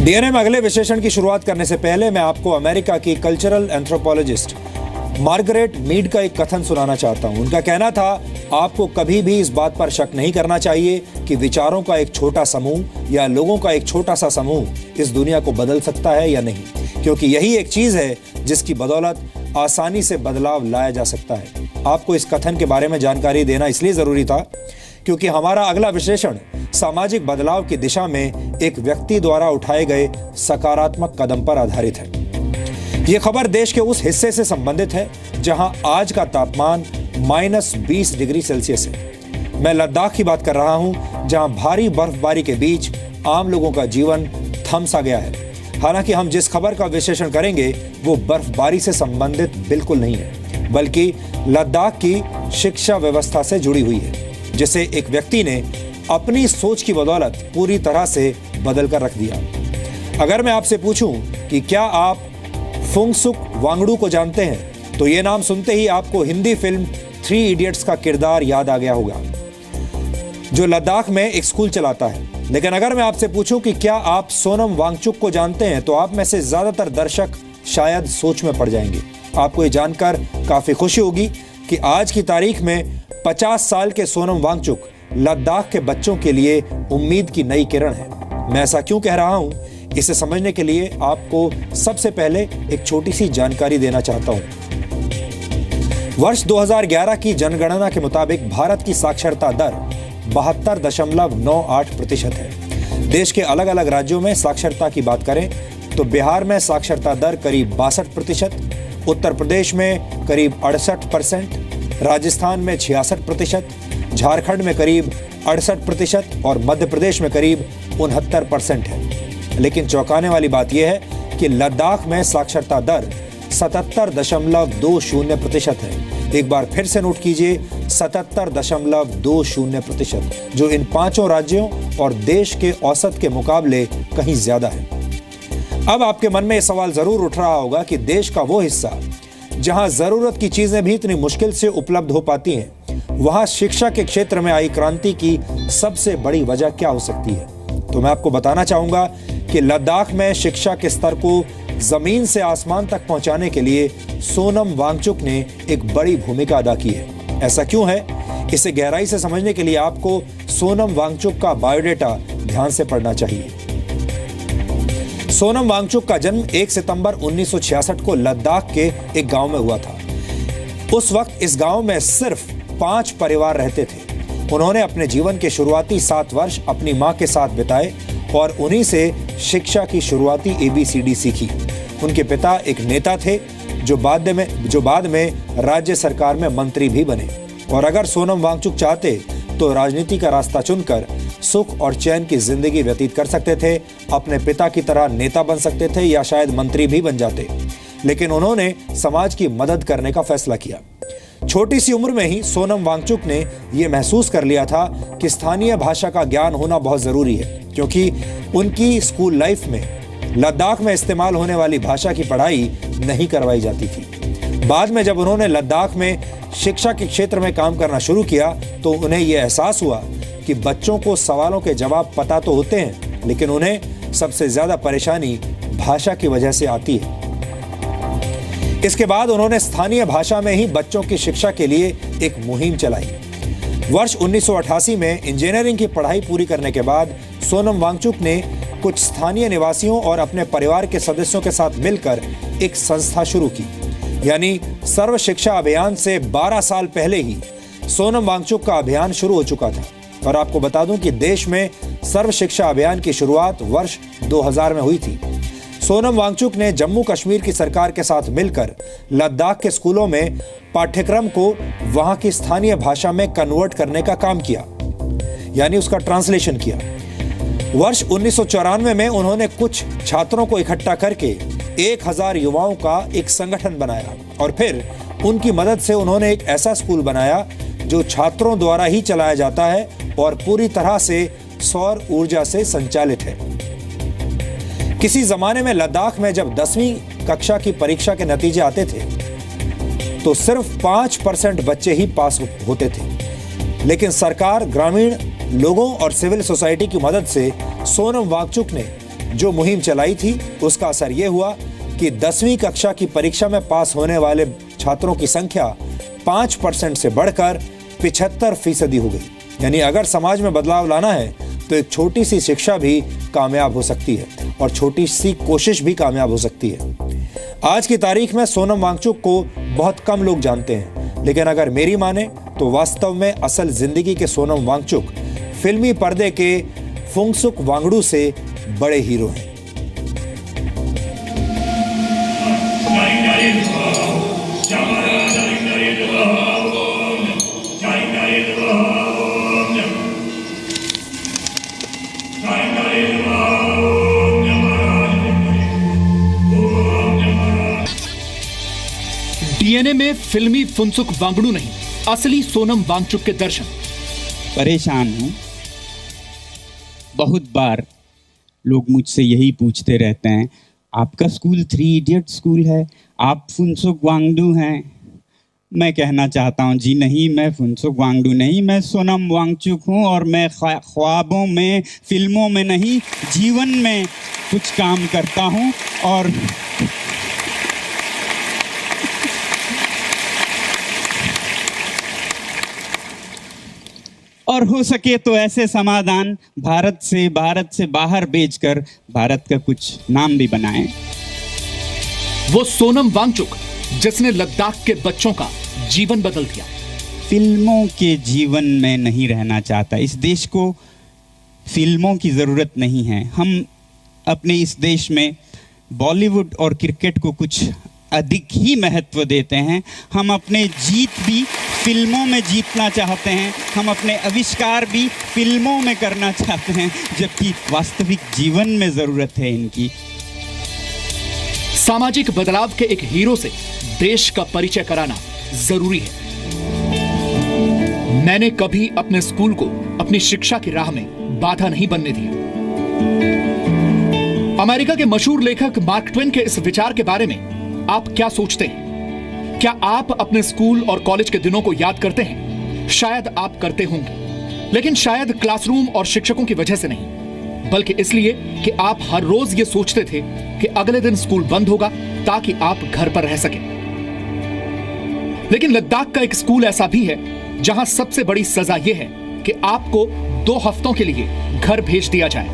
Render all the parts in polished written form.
DNA में अगले विश्लेषण की शुरुआत करने से पहले मैं आपको अमेरिका की कल्चरल एंथ्रोपोलॉजिस्ट मार्गरेट मीड का एक कथन सुनाना चाहता हूं। उनका कहना था, आपको कभी भी इस बात पर शक नहीं करना चाहिए कि विचारों का एक छोटा समूह या लोगों का एक छोटा सा समूह इस दुनिया को बदल सकता है या नहीं, क्योंकि यही एक चीज है जिसकी बदौलत आसानी से बदलाव लाया जा सकता है। आपको इस कथन के बारे में जानकारी देना इसलिए जरूरी था क्योंकि हमारा अगला विश्लेषण सामाजिक बदलाव की दिशा में एक व्यक्ति द्वारा उठाए गए सकारात्मक कदम पर आधारित है। यह खबर देश के उस हिस्से से संबंधित है जहां आज का तापमान -20 डिग्री सेल्सियस है। मैं लद्दाख की बात कर रहा हूं, जहां भारी बर्फबारी के बीच आम लोगों का जीवन थम सा गया है। हालांकि हम जिस खबर का विश्लेषण करेंगे वो बर्फबारी से संबंधित बिल्कुल नहीं है, बल्कि लद्दाख की शिक्षा व्यवस्था से जुड़ी हुई है, जिसे एक व्यक्ति ने अपनी सोच की बदौलत पूरी तरह से बदल कर रख दिया। अगर मैं आपसे पूछूं कि क्या आप फुंगसुक वांगडू को जानते हैं, तो ये नाम सुनते ही आपको हिंदी फिल्म 3 इडियट्स का किरदार याद आ गया होगा, जो लद्दाख में एक स्कूल चलाता है। लेकिन अगर मैं आपसे पूछूं कि क्या आप सोनम वांगचुक को जानते हैं, तो आप में से ज्यादातर दर्शक शायद सोच में पड़ जाएंगे। आपको ये जानकर काफी खुशी होगी कि आज की तारीख में 50 साल के सोनम वांगचुक लद्दाख के बच्चों के लिए उम्मीद की नई किरण है। मैं ऐसा क्यों कह रहा हूं, इसे समझने के लिए आपको सबसे पहले एक छोटी सी जानकारी देना चाहता हूं। वर्ष 2011 की जनगणना के मुताबिक भारत की साक्षरता दर 72.98% है। देश के अलग अलग राज्यों में साक्षरता की बात करें तो बिहार में साक्षरता दर करीब 62%, उत्तर प्रदेश में करीब 68%, राजस्थान में 66%, झारखंड में करीब 68% और मध्य प्रदेश में करीब 69% है। लेकिन चौंकाने वाली बात यह है कि लद्दाख में साक्षरता दर 77.20% है। एक बार फिर से नोट कीजिए, 77.20%, जो इन 5 राज्यों और देश के औसत के मुकाबले कहीं ज्यादा है। अब आपके मन में यह सवाल जरूर उठ रहा होगा कि देश का वो हिस्सा जहां जरूरत की चीजें भी इतनी मुश्किल से उपलब्ध हो पाती हैं, वहां शिक्षा के क्षेत्र में आई क्रांति की सबसे बड़ी वजह क्या हो सकती है। तो मैं आपको बताना चाहूंगा कि लद्दाख में शिक्षा के स्तर को जमीन से आसमान तक पहुंचाने के लिए सोनम वांगचुक ने एक बड़ी भूमिका अदा की है। ऐसा क्यों है, इसे गहराई से समझने के लिए आपको सोनम वांगचुक का बायोडेटा ध्यान से पढ़ना चाहिए। सोनम वांगचुक का जन्म 1 सितंबर 1966 को लद्दाख के एक गांव में हुआ था। उस वक्त इस गांव में सिर्फ 5 परिवार रहते थे। उन्होंने अपने जीवन के शुरुआती 7 वर्ष अपनी मां के साथ बिताए और उन्हीं से शिक्षा की शुरुआती ABCD सीखी। उनके पिता एक नेता थे जो बाद में राज्य सरकार में मंत्री भी बने। और अगर सोनम वांगचुक चाहते तो राजनीति का रास्ता चुनकर सुख और चैन की जिंदगी व्यतीत कर सकते थे, अपने पिता की तरह नेता बन सकते थे या शायद मंत्री भी बन जाते। लेकिन उन्होंने समाज की मदद करने का फैसला किया। छोटी सी उम्र में ही सोनम वांगचुक ने यह महसूस कर लिया था कि स्थानीय भाषा का ज्ञान होना बहुत जरूरी है, क्योंकि उनकी स्कूल लाइफ में लद्दाख में इस्तेमाल होने वाली भाषा की पढ़ाई नहीं करवाई जाती थी। बाद में जब उन्होंने लद्दाख में शिक्षा के क्षेत्र में काम करना शुरू किया तो उन्हें यह एहसास हुआ कि बच्चों को सवालों के जवाब पता तो होते हैं, लेकिन उन्हें सबसे ज्यादा परेशानी भाषा की वजह से आती है। इसके बाद उन्होंने स्थानीय भाषा में ही बच्चों की शिक्षा के लिए एक मुहिम चलाई। वर्ष 1988 में इंजीनियरिंग की पढ़ाई पूरी करने के बाद सोनम वांगचुक ने कुछ स्थानीय निवासियों और अपने परिवार के सदस्यों के साथ मिलकर एक संस्था शुरू की। यानी सर्व शिक्षा अभियान से 12 साल पहले ही सोनम वांगचुक का अभियान शुरू हो चुका था। और आपको बता दूं कि देश में सर्व शिक्षा अभियान की शुरुआत वर्ष 2000 में हुई थी। सोनम वांगचुक ने जम्मू कश्मीर की सरकार के साथ मिलकर लद्दाख के स्कूलों में पाठ्यक्रम को वहां की स्थानीय भाषा में कन्वर्ट करने का काम किया, यानी उसका ट्रांसलेशन किया। वर्ष 1994 में उन्होंने कुछ छात्रों को इकट्ठा करके 1000 युवाओं का एक संगठन बनाया और फिर उनकी मदद से उन्होंने एक ऐसा स्कूल बनाया जो छात्रों द्वारा ही चलाया जाता है और पूरी तरह से सौर ऊर्जा से संचालित है। किसी जमाने में लद्दाख में जब 10वीं कक्षा की परीक्षा के नतीजे आते थे तो सिर्फ 5% बच्चे ही पास होते थे, लेकिन सरकार, ग्रामीण लोगों और सिविल सोसाइटी की मदद से सोनम वांगचुक ने जो मुहिम चलाई थी उसका असर यह हुआ कि 10वीं कक्षा की परीक्षा में पास होने वाले छात्रों की संख्या 5% से बढ़कर 75% हो गई। यानी अगर समाज में बदलाव लाना है तो एक छोटी सी शिक्षा भी कामयाब हो सकती है और छोटी सी कोशिश भी कामयाब हो सकती है। आज की तारीख में सोनम वांगचुक को बहुत कम लोग जानते हैं, लेकिन अगर मेरी माने तो वास्तव में असल जिंदगी के सोनम वांगचुक फिल्मी पर्दे के फुंगसुक वांगडू से बड़े हीरो हैं। डीएनए में फिल्मी फुंसुक वांगडू नहीं, असली सोनम वांगचुक के दर्शन। परेशान हूं। बहुत बार लोग मुझसे यही पूछते रहते हैं, आपका स्कूल 3 इडियट स्कूल है, आप फुंसुक वांगडू हैं। मैं कहना चाहता हूं, जी नहीं, मैं फुंसुक वांगडू नहीं, मैं सोनम वांगचुक हूं और मैं ख्वाबों में, फिल्मों में नहीं, जीवन में कुछ काम करता हूं। और हो सके तो ऐसे समाधान भारत से बाहर भेजकर भारत का कुछ नाम भी बनाएं। वो सोनम वांगचुक जिसने लद्दाख के बच्चों का जीवन बदल दिया। फिल्मों के जीवन में नहीं रहना चाहता। इस देश को फिल्मों की जरूरत नहीं है। हम अपने इस देश में बॉलीवुड और क्रिकेट को कुछ अधिक ही महत्व देते हैं। हम अपने जीत भी फिल्मों में जीतना चाहते हैं, हम अपने आविष्कार भी फिल्मों में करना चाहते हैं, जबकि वास्तविक जीवन में जरूरत है इनकी। सामाजिक बदलाव के एक हीरो से देश का परिचय कराना जरूरी है। मैंने कभी अपने स्कूल को अपनी शिक्षा की राह में बाधा नहीं बनने दिया। अमेरिका के मशहूर लेखक मार्क ट्वेन के इस विचार के बारे में आप क्या सोचते हैं? क्या आप अपने स्कूल और कॉलेज के दिनों को याद करते हैं? शायद आप करते होंगे, लेकिन शायद क्लासरूम और शिक्षकों की वजह से नहीं, बल्कि इसलिए कि आप हर रोज ये सोचते थे कि अगले दिन स्कूल बंद होगा ताकि आप घर पर रह सकें। लेकिन लद्दाख का एक स्कूल ऐसा भी है जहां सबसे बड़ी सजा यह है कि आपको 2 हफ्तों के लिए घर भेज दिया जाए।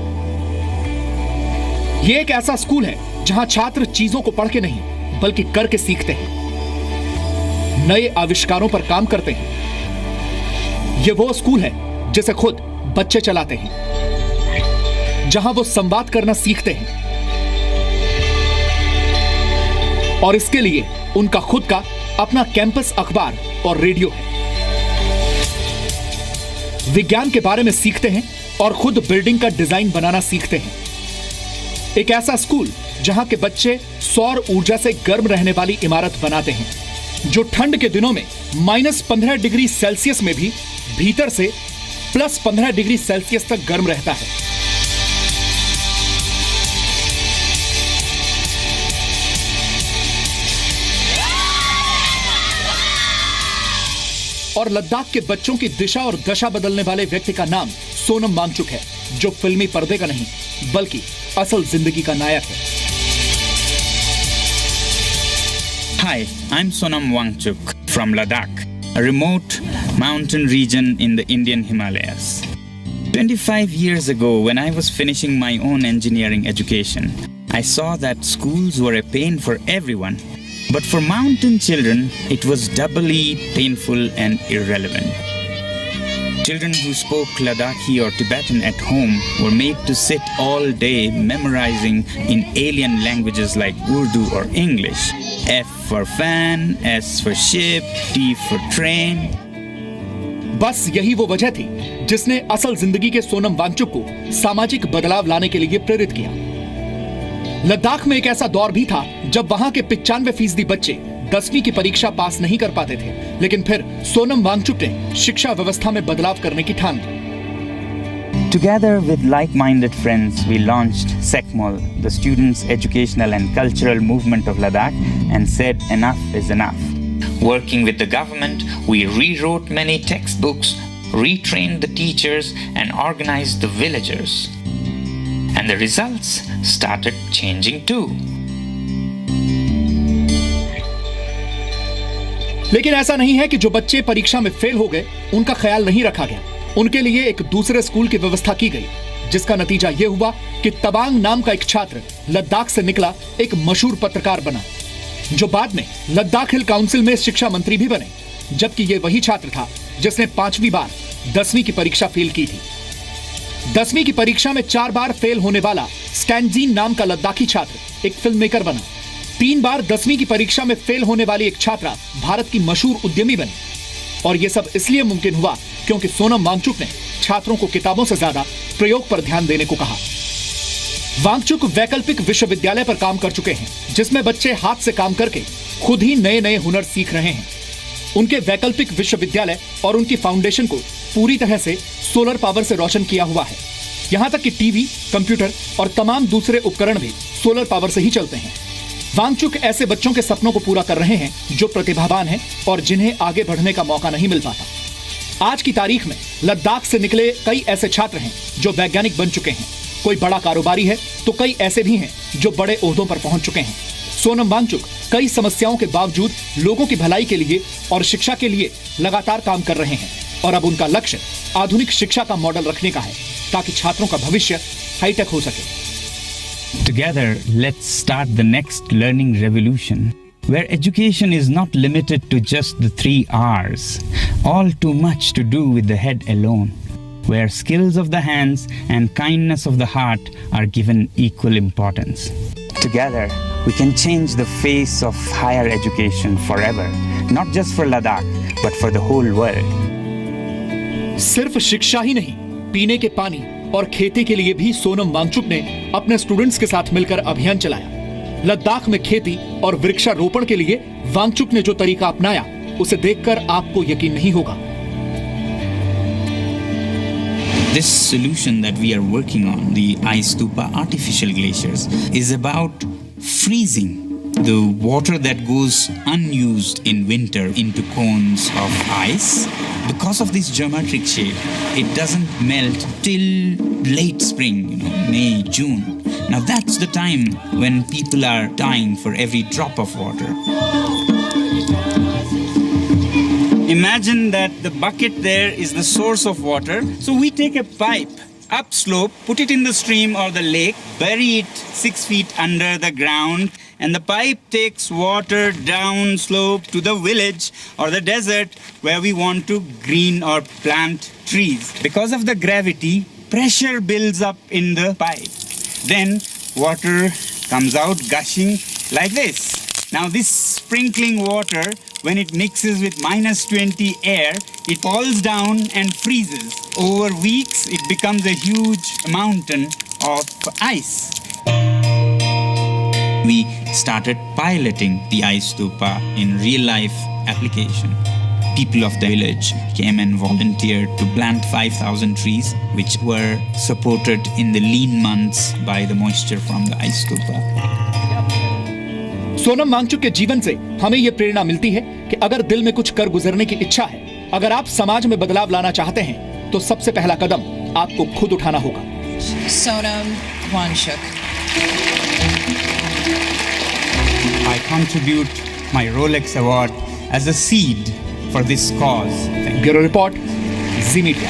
यह एक ऐसा स्कूल है जहां छात्र चीजों को पढ़ के नहीं बल्कि करके सीखते हैं, नए आविष्कारों पर काम करते हैं। यह वो स्कूल है जिसे खुद बच्चे चलाते हैं, जहां वो संवाद करना सीखते हैं और इसके लिए उनका खुद का अपना कैंपस अखबार और रेडियो है। विज्ञान के बारे में सीखते हैं और खुद बिल्डिंग का डिजाइन बनाना सीखते हैं। एक ऐसा स्कूल जहां के बच्चे सौर ऊर्जा से गर्म रहने वाली इमारत बनाते हैं, जो ठंड के दिनों में -15 डिग्री सेल्सियस में भी भीतर से +15 डिग्री सेल्सियस तक गर्म रहता है। और लद्दाख के बच्चों की दिशा और दशा बदलने वाले व्यक्ति का नाम सोनम वांगचुक है, जो फिल्मी पर्दे का नहीं बल्कि असल जिंदगी का नायक है। Hi, I'm Sonam Wangchuk from Ladakh, a remote mountain region in the Indian Himalayas. 25 years ago, when I was finishing my own engineering education, I saw that schools were a pain for everyone. But for mountain children, it was doubly painful and irrelevant. Children who spoke Ladakhi or Tibetan at home were made to sit all day memorizing in alien languages like Urdu or English. F for fan, S for ship, T for train. बस यही वो वजह थी जिसने असल जिंदगी के सोनम वांगचुक को सामाजिक बदलाव लाने के लिए प्रेरित किया। लद्दाख में एक ऐसा दौर भी था जब वहां के 95% बच्चे 10वीं की परीक्षा पास नहीं कर पाते थे, लेकिन फिर सोनम वांगचुक ने शिक्षा व्यवस्था में बदलाव करने की ठान ली। Together with like-minded friends, we launched SECMOL, the Students' Educational and Cultural Movement of Ladakh, and said enough is enough. Working with the government, we rewrote many textbooks, retrained the teachers, and organized the villagers. and the results started changing too. लेकिन ऐसा नहीं है कि जो बच्चे परीक्षा में fail हो गए उनका ख्याल नहीं रखा गया। उनके लिए एक दूसरे स्कूल की व्यवस्था की गई, जिसका नतीजा यह हुआ कि तवांग नाम का एक छात्र लद्दाख से निकला एक मशहूर पत्रकार बना, जो बाद में लद्दाख हिल काउंसिल में शिक्षा मंत्री भी बने। जबकि यह वही छात्र था जिसने 5वीं बार 10वीं की परीक्षा फेल की थी। 10वीं की परीक्षा में 4 बार फेल होने वाला स्कैंजीन नाम का लद्दाखी छात्र एक फिल्म मेकर बना। 3 बार 10वीं की परीक्षा में फेल होने वाली एक छात्रा भारत की मशहूर उद्यमी बनी। और यह सब इसलिए मुमकिन हुआ क्योंकि सोनम वांगचुक ने छात्रों को किताबों से ज्यादा प्रयोग पर ध्यान देने को कहा। वांगचुक वैकल्पिक विश्वविद्यालय पर काम कर चुके हैं, जिसमें बच्चे हाथ से काम करके खुद ही नए नए हुनर सीख रहे हैं। उनके वैकल्पिक विश्वविद्यालय और उनकी फाउंडेशन को पूरी तरह से सोलर पावर से रोशन किया हुआ है। यहां तक कि टीवी, कंप्यूटर और तमाम दूसरे उपकरण भी सोलर पावर से ही चलते हैं। वांगचुक ऐसे बच्चों के सपनों को पूरा कर रहे हैं जो प्रतिभावान हैं और जिन्हें आगे बढ़ने का मौका नहीं मिल पाता। आज की तारीख में लद्दाख से निकले कई ऐसे छात्र हैं जो वैज्ञानिक बन चुके हैं। कोई बड़ा कारोबारी है तो कई ऐसे भी हैं जो बड़े ओहदों पर पहुंच चुके हैं। सोनम वांगचुक कई समस्याओं के बावजूद लोगों की भलाई के लिए और शिक्षा के लिए लगातार काम कर रहे हैं और अब उनका लक्ष्य आधुनिक शिक्षा का मॉडल रखने का है ताकि छात्रों का भविष्य हाईटेक हो सके। Together, let's start the next learning revolution, where education is not limited to just the 3 R's, all too much to do with the head alone, where skills of the hands and kindness of the heart are given equal importance. Together, we can change the face of higher education forever, not just for Ladakh, but for the whole world. सिर्फ शिक्षा ही नहीं, पीने के पानी और खेती के लिए भी सोनम वांगचुक ने अपने स्टूडेंट्स के साथ मिलकर अभियान चलाया। लद्दाख में खेती और वृक्षारोपण के लिए वांगचुक ने जो तरीका अपनाया, उसे देखकर आपको यकीन नहीं होगा। This solution that we are working on, the Ice Stupa artificial glaciers, is about freezing the water that goes unused in winter into cones of ice. Because of this geometric shape, it doesn't melt till late spring, May, June. Now that's the time when people are dying for every drop of water. Imagine that the bucket there is the source of water. So we take a pipe upslope, put it in the stream or the lake, bury it 6 feet under the ground, and the pipe takes water down slope to the village or the desert where we want to green or plant trees. Because of the gravity, pressure builds up in the pipe. Then water comes out gushing like this. Now this sprinkling water, when it mixes with -20 air, it falls down and freezes. Over weeks, it becomes a huge mountain of ice. We started piloting the Ice Stupa in real-life application. People of the village came and volunteered to plant 5,000 trees, which were supported in the lean months by the moisture from the Ice Stupa. Sonam Wangchuck के जीवन से हमें यह प्रेरणा मिलती है कि अगर दिल में कुछ कर गुजरने की इच्छा है, अगर आप समाज में बदलाव लाना चाहते हैं, तो सबसे पहला कदम आपको खुद उठाना होगा। Sonam Wangchuk. I contribute my Rolex award as a seed for this cause. Bureau Report, Zee Media.